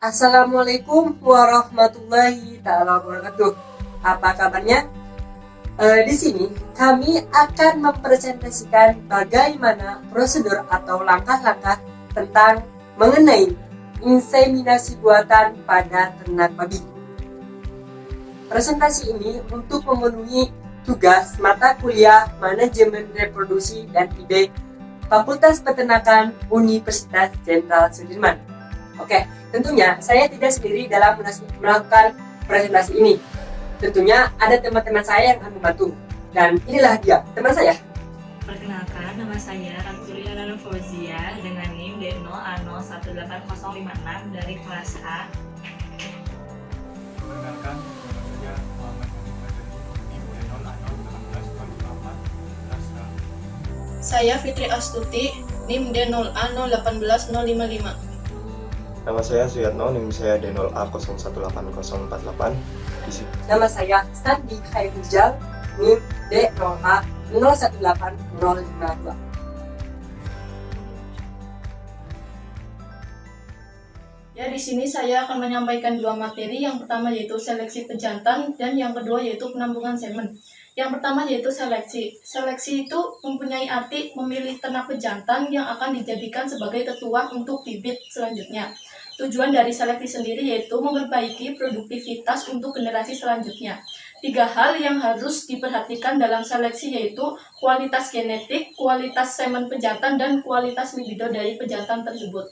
Assalamualaikum warahmatullahi ta'ala wabarakatuh. Apa kabarnya? Di sini kami akan mempresentasikan bagaimana prosedur atau langkah-langkah tentang mengenai inseminasi buatan pada ternak babi. Presentasi ini untuk memenuhi tugas mata kuliah Manajemen Reproduksi dan IB Fakultas Peternakan Universitas Jenderal Sudirman. Oke, tentunya saya tidak sendiri dalam melakukan presentasi ini. Tentunya ada teman-teman saya yang akan membantu. Dan inilah dia, teman saya. Perkenalkan, nama saya Ratuliana Fauzia dengan NIM D0A018056 dari kelas A. Perkenalkan, nama saya Muhammad Hadi Madani, NIM D0A01828 kelas A. Saya Fitri Astuti, NIM D0A018055. Nama saya Suyatno, NIM saya D0A018048. Nama saya Sandi Khairujal, NIM D0A018052. Ya, di sini saya akan menyampaikan dua materi. Yang pertama yaitu seleksi pejantan dan yang kedua yaitu penampungan semen. Yang pertama yaitu seleksi. Seleksi itu mempunyai arti memilih ternak pejantan yang akan dijadikan sebagai tetua untuk bibit selanjutnya. Tujuan dari seleksi sendiri yaitu memperbaiki produktivitas untuk generasi selanjutnya. 3 hal yang harus diperhatikan dalam seleksi yaitu kualitas genetik, kualitas semen pejantan, dan kualitas libido dari pejantan tersebut.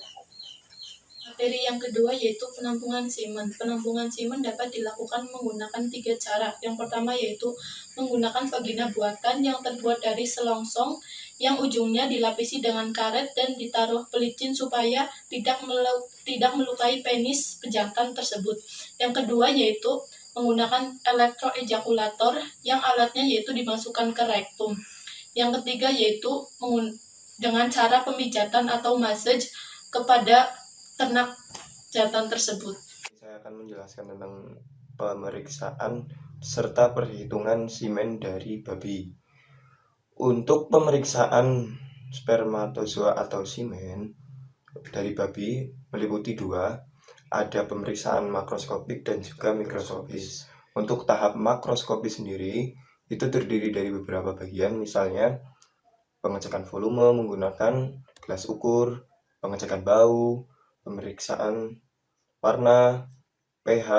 Materi yang kedua yaitu penampungan semen. Penampungan semen dapat dilakukan menggunakan 3 cara. Yang pertama yaitu menggunakan vagina buatan yang terbuat dari selongsong yang ujungnya dilapisi dengan karet dan ditaruh pelicin supaya tidak melukai penis pejantan tersebut. Yang kedua yaitu menggunakan elektroejakulator yang alatnya yaitu dimasukkan ke rektum. Yang ketiga yaitu dengan cara pemijatan atau massage kepada ternak jantan tersebut. Saya akan menjelaskan tentang pemeriksaan serta perhitungan semen dari babi. Untuk pemeriksaan spermatozoa atau semen dari babi meliputi 2, ada pemeriksaan makroskopik dan juga mikroskopis. Untuk tahap makroskopis sendiri itu terdiri dari beberapa bagian, misalnya pengecekan volume menggunakan gelas ukur, pengecekan bau, pemeriksaan warna, pH,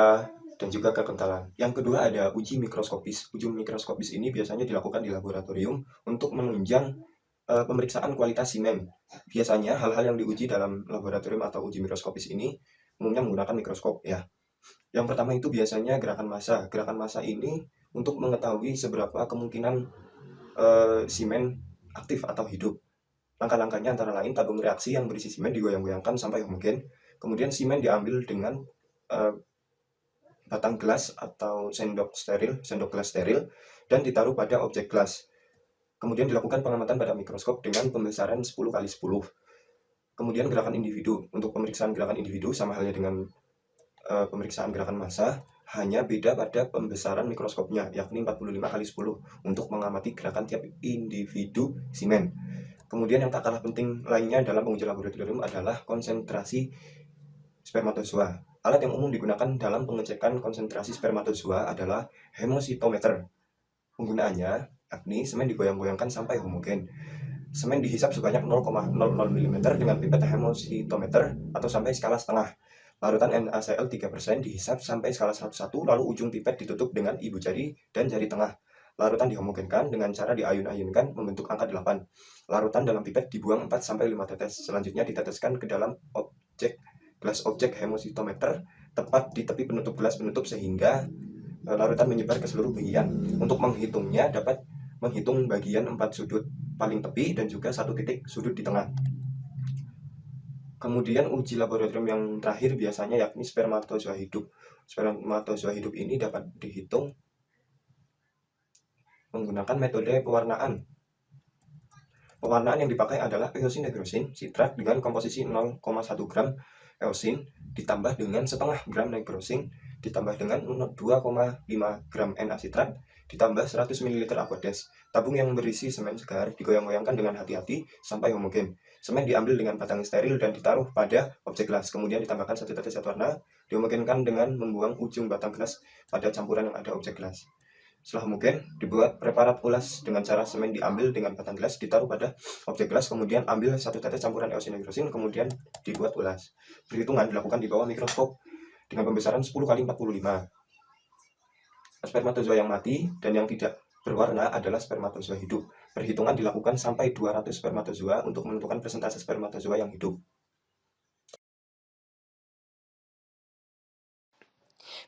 dan juga kekentalan. Yang kedua ada uji mikroskopis. Uji mikroskopis ini biasanya dilakukan di laboratorium untuk menunjang pemeriksaan kualitas semen. Biasanya hal-hal yang diuji dalam laboratorium atau uji mikroskopis ini umumnya menggunakan mikroskop ya. Yang pertama itu biasanya gerakan massa. Gerakan massa ini untuk mengetahui seberapa kemungkinan semen aktif atau hidup. Langkah-langkahnya antara lain tabung reaksi yang berisi semen digoyang-goyangkan sampai homogen. Kemudian semen diambil dengan batang gelas atau sendok gelas steril, dan ditaruh pada objek gelas. Kemudian dilakukan pengamatan pada mikroskop dengan pembesaran 10x10. Kemudian gerakan individu. Untuk pemeriksaan gerakan individu sama halnya dengan pemeriksaan gerakan massa, hanya beda pada pembesaran mikroskopnya, yakni 45x10 untuk mengamati gerakan tiap individu semen. Kemudian yang tak kalah penting lainnya dalam pengujian laboratorium adalah konsentrasi spermatozoa. Alat yang umum digunakan dalam pengecekan konsentrasi spermatozoa adalah hemositometer. Penggunaannya yakni semen digoyang-goyangkan sampai homogen. Semen dihisap sebanyak 0,00 mm dengan pipet hemositometer atau sampai skala setengah. Larutan NaCl 3% dihisap sampai skala 1,1, lalu ujung pipet ditutup dengan ibu jari dan jari tengah. Larutan dihomogenkan dengan cara diayun-ayunkan membentuk angka 8. Larutan dalam pipet dibuang 4-5 tetes. Selanjutnya diteteskan ke dalam gelas objek hemositometer tepat di tepi penutup gelas penutup sehingga larutan menyebar ke seluruh bagian. Untuk menghitungnya dapat menghitung bagian 4 sudut paling tepi dan juga 1 titik sudut di tengah. Kemudian uji laboratorium yang terakhir biasanya yakni spermatozoa hidup. Spermatozoa hidup ini dapat dihitung menggunakan metode pewarnaan. Pewarnaan yang dipakai adalah eosin negrosin sitrat dengan komposisi 0,1 gram eosin ditambah dengan setengah gram negrosin ditambah dengan 2,5 gram N-asitrat ditambah 100 ml Aquades. Tabung yang berisi semen segar digoyang-goyangkan dengan hati-hati sampai homogen. Semen diambil dengan batang steril dan ditaruh pada objek gelas. Kemudian ditambahkan 1 tetes zat warna, dihomogenkan dengan membuang ujung batang gelas pada campuran yang ada objek gelas. Setelah homogen, dibuat preparat ulas dengan cara semen diambil dengan batang gelas, ditaruh pada objek gelas, kemudian ambil 1 tetes campuran eosinokrosin, kemudian dibuat ulas. Perhitungan dilakukan di bawah mikroskop dengan pembesaran 10 kali 45. Spermatozoa yang mati dan yang tidak berwarna adalah spermatozoa hidup. Perhitungan dilakukan sampai 200 spermatozoa untuk menentukan persentase spermatozoa yang hidup.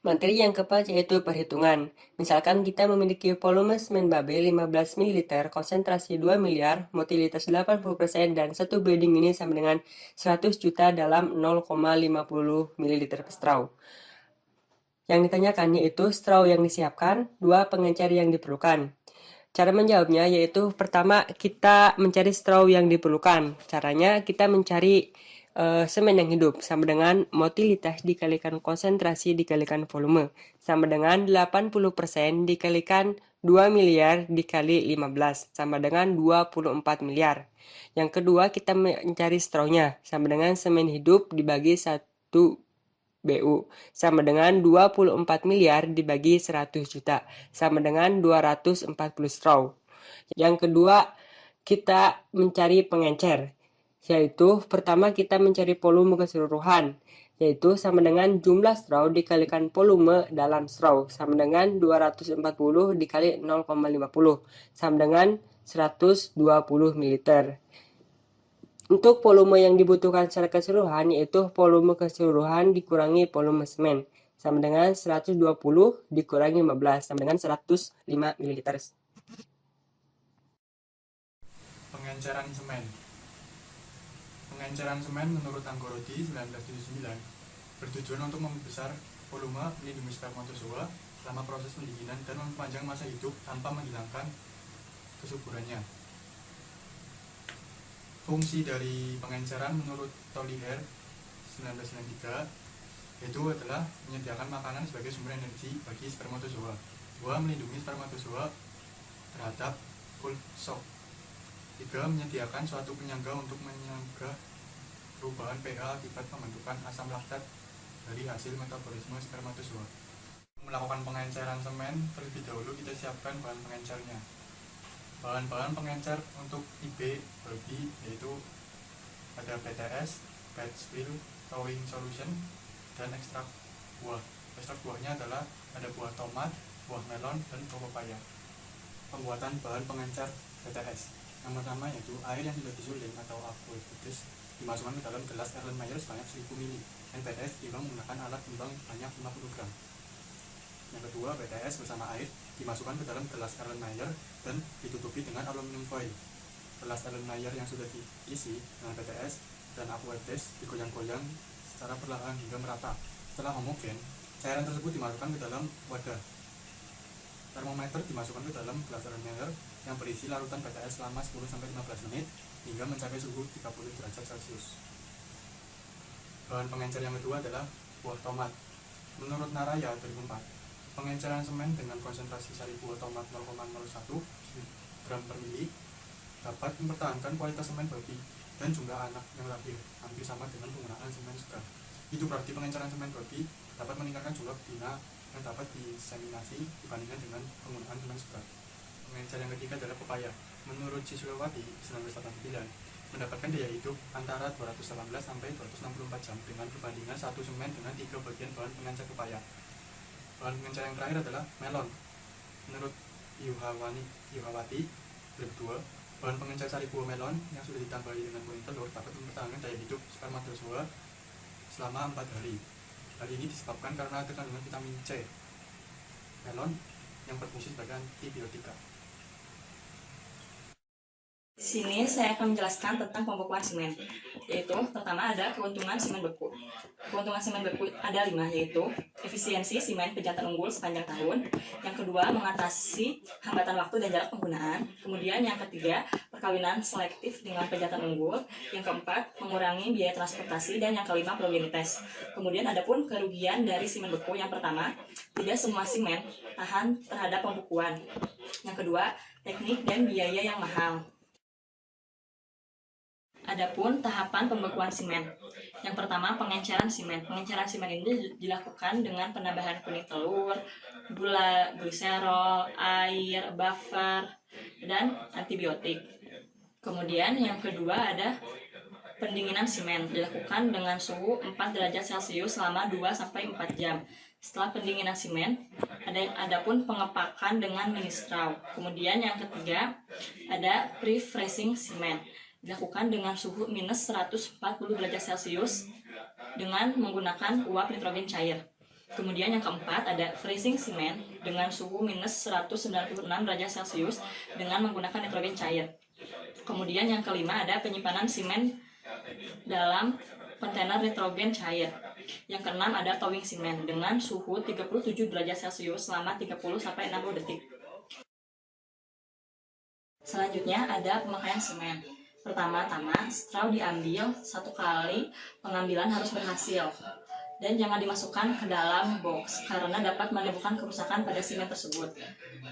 Materi yang keempat yaitu perhitungan. Misalkan kita memiliki volume semen babe 15 ml, konsentrasi 2 miliar, motilitas 80%, dan satu bleeding ini sama dengan 100 juta dalam 0,50 ml per straw. Yang ditanyakan yaitu straw yang disiapkan, 2 pengencer yang diperlukan. Cara menjawabnya yaitu pertama kita mencari straw yang diperlukan. Caranya kita mencari semen yang hidup sama dengan motilitas dikalikan konsentrasi dikalikan volume sama dengan 80% dikalikan 2 miliar dikali 15 sama dengan 24 miliar. Yang kedua kita mencari strawnya sama dengan semen hidup dibagi 1 BU sama dengan 24 miliar dibagi 100 juta sama dengan 240 straw. Yang kedua kita mencari pengencer, yaitu pertama kita mencari volume keseluruhan, yaitu sama dengan jumlah straw dikalikan volume dalam straw sama dengan 240 dikali 0,50 sama dengan 120 ml. Untuk volume yang dibutuhkan secara keseluruhan yaitu volume keseluruhan dikurangi volume semen sama dengan 120 dikurangi 15 sama dengan 105 ml. Pengenceran semen. Pengenceran semen menurut Anggorodi 1979 bertujuan untuk membesar volume, melindungi spermatozoa selama proses pendinginan dan memperpanjang masa hidup tanpa menghilangkan kesuburannya. Fungsi dari pengenceran menurut Tolliver 1993 yaitu adalah menyediakan makanan sebagai sumber energi bagi spermatozoa. 2. Melindungi spermatozoa terhadap cold shock. 3. Menyediakan suatu penyangga untuk menyangga perubahan pH akibat pembentukan asam laktat dari hasil metabolisme spermatozoa. Melakukan pengenceran semen, terlebih dahulu kita siapkan bahan pengencernya. Bahan-bahan pengencer untuk IB babi yaitu ada BTS, bed spill, thawing solution, dan ekstrak buah. Ekstrak buahnya adalah ada buah tomat, buah melon, dan buah pepaya. Pembuatan bahan pengencer BTS. Yang pertama yaitu air yang sudah disuling atau aqueous dimasukkan ke dalam gelas Erlenmeyer sebanyak 1000 ml dan BTS ditimbang menggunakan alat timbang banyak 50 gram. Yang kedua, BTS bersama air dimasukkan ke dalam gelas Erlenmeyer dan ditutupi dengan aluminium foil. Gelas Erlenmeyer yang sudah diisi dengan BTS dan aqueous digoyang-goyang secara perlahan hingga merata. Setelah homogen, cairan tersebut dimasukkan ke dalam wadah. Termometer dimasukkan ke dalam gelas Erlenmeyer yang berisi larutan BTS selama 10-15 menit hingga mencapai suhu 30 derajat Celcius. Bahan pengencer yang kedua adalah buah tomat. Menurut Naraya 2004, pengenceran semen dengan konsentrasi sari buah tomat 0,01 gram per mili dapat mempertahankan kualitas semen babi dan jumlah anak yang lahir hampir sama dengan penggunaan semen segar. Itu berarti pengenceran semen babi dapat meningkatkan jumlah betina yang dapat diseminasi dibandingkan dengan penggunaan semen segar. Pengencer yang ketiga adalah pepaya. Menurut Siswawati 1989 mendapatkan daya hidup antara 218 sampai 264 jam dengan perbandingan satu semen dengan 3 bagian bahan pengencer pepaya. Bahan pengencer yang terakhir adalah melon. Menurut Yuhawati 2002, bahan pengencer sari buah melon yang sudah ditambahi dengan kuning telur dapat mempertahankan daya hidup spermatozoa selama 4 hari. Hal ini disebabkan karena ada kandungan vitamin C melon yang berfungsi sebagai antibiotika. Di sini saya akan menjelaskan tentang pembekuan semen. yaitu pertama ada keuntungan semen beku. Keuntungan semen beku ada 5, yaitu efisiensi semen pejantan unggul sepanjang tahun. Yang kedua, mengatasi hambatan waktu dan jarak penggunaan. Kemudian yang ketiga, perkawinan selektif dengan pejantan unggul. Yang keempat, mengurangi biaya transportasi. Dan yang kelima, progenitas. Kemudian ada pun kerugian dari semen beku. Yang pertama, tidak semua semen tahan terhadap pembukuan. Yang kedua, teknik dan biaya yang mahal. Adapun tahapan pembekuan semen. Yang pertama, pengenceran semen. Pengenceran semen ini dilakukan dengan penambahan kuning telur, gula, gliserol, air, buffer, dan antibiotik. Kemudian yang kedua ada pendinginan semen. Dilakukan dengan suhu 4 derajat Celcius selama 2-4 jam. Setelah pendinginan semen, adapun pengepakan dengan mini straw. Kemudian yang ketiga ada pre-freezing semen. Dilakukan dengan suhu minus 140 derajat Celcius dengan menggunakan uap nitrogen cair. Kemudian yang keempat ada freezing semen dengan suhu minus 196 derajat Celcius dengan menggunakan nitrogen cair. Kemudian yang kelima ada penyimpanan semen dalam kontainer nitrogen cair. Yang keenam ada thawing semen dengan suhu 37 derajat Celcius selama 30-60 detik. Selanjutnya ada pemakaian semen. Pertama-tama, straw diambil 1 kali pengambilan harus berhasil dan jangan dimasukkan ke dalam box karena dapat menimbulkan kerusakan pada semen tersebut.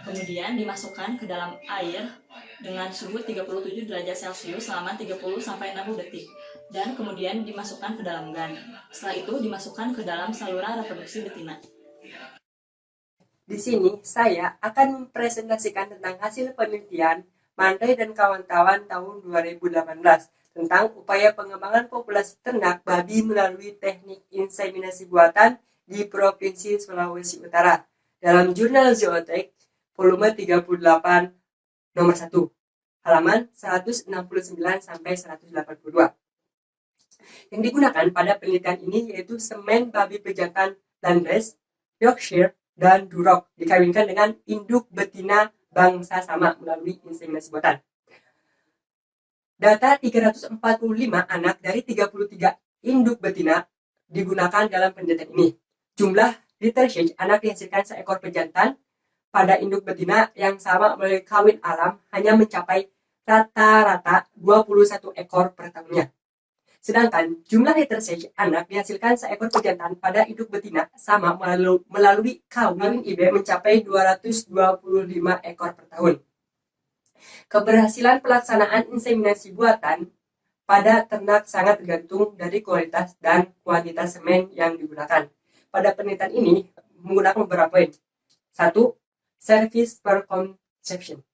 Kemudian dimasukkan ke dalam air dengan suhu 37 derajat Celcius selama 30-60 detik dan kemudian dimasukkan ke dalam gun. Setelah itu dimasukkan ke dalam saluran reproduksi betina. Di sini saya akan mempresentasikan tentang hasil penelitian Mandai dan kawan-kawan tahun 2018 tentang upaya pengembangan populasi ternak babi melalui teknik inseminasi buatan di Provinsi Sulawesi Utara dalam jurnal Zootech volume 38 nomor 1 halaman 169-182. Yang digunakan pada penelitian ini yaitu semen babi pejantan Landes, Yorkshire, dan Duroc dikawinkan dengan induk betina bangsa sama melalui inseminasi buatan. Data 345 anak dari 33 induk betina digunakan dalam penelitian ini. Jumlah litter shake anak dihasilkan seekor pejantan pada induk betina yang sama melalui kawin alam hanya mencapai rata-rata 21 ekor per tahunnya. Sedangkan jumlah litter shake anak dihasilkan seekor pejantan pada induk betina sama melalui kawin IB mencapai 225 ekor per tahun. Keberhasilan pelaksanaan inseminasi buatan pada ternak sangat tergantung dari kualitas dan kuantitas semen yang digunakan. Pada penelitian ini menggunakan beberapa poin. 1. Service per conception.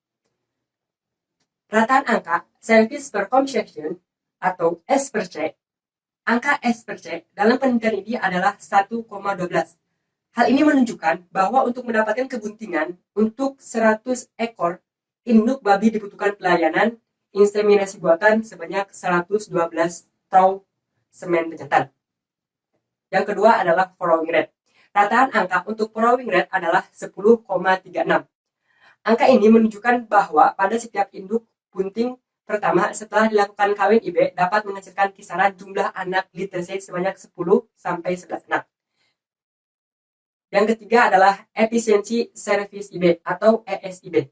Rataan angka service per conception atau S per C. Angka S per C dalam penelitian ini adalah 1,12. Hal ini menunjukkan bahwa untuk mendapatkan kebuntingan untuk 100 ekor induk babi dibutuhkan pelayanan inseminasi buatan sebanyak 112 straw semen pejantan. Yang kedua adalah farrowing rate. Rataan angka untuk farrowing rate adalah 10,36. Angka ini menunjukkan bahwa pada setiap induk bunting pertama setelah dilakukan kawin IB dapat menghasilkan kisaran jumlah anak litter shake sebanyak 10-11 anak. Yang ketiga adalah efisiensi service IB atau ESIB.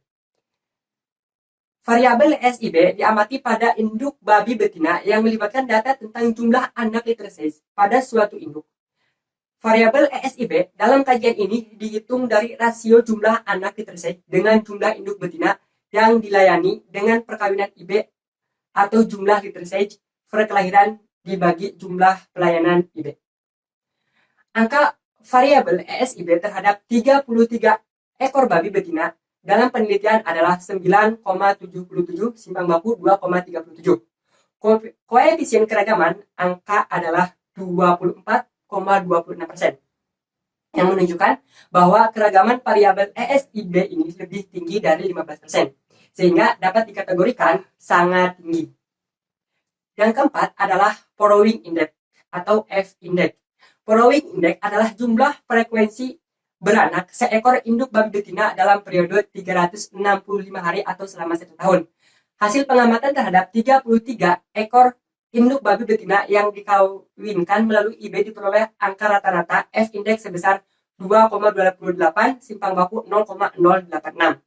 Variabel ESIB diamati pada induk babi betina yang melibatkan data tentang jumlah anak litter shake pada suatu induk. Variabel ESIB dalam kajian ini dihitung dari rasio jumlah anak litter shake dengan jumlah induk betina yang dilayani dengan perkawinan IB atau jumlah litter shake per kelahiran dibagi jumlah pelayanan IB. Angka variabel ESIB terhadap 33 ekor babi betina dalam penelitian adalah 9,77 simpang baku 2,37. Koefisien keragaman angka adalah 24,26%. Yang menunjukkan bahwa keragaman variabel ESIB ini lebih tinggi dari 15%. Sehingga dapat dikategorikan sangat tinggi. Yang keempat adalah farrowing index atau F index. Farrowing index adalah jumlah frekuensi beranak seekor induk babi betina dalam periode 365 hari atau selama 1 tahun. Hasil pengamatan terhadap 33 ekor induk babi betina yang dikawinkan melalui IB diperoleh angka rata-rata F indeks sebesar 2,28 simpang baku 0,086.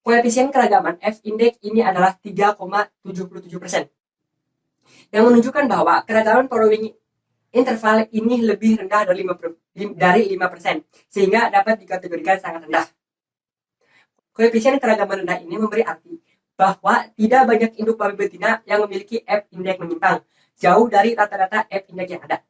Koefisien keragaman F indeks ini adalah 3,77%. Yang menunjukkan bahwa keragaman following interval ini lebih rendah dari 5%, sehingga dapat dikategorikan sangat rendah. Koefisien keragaman rendah ini memberi arti bahwa tidak banyak induk babi betina yang memiliki F indeks menyimpang, jauh dari rata-rata F indeks yang ada.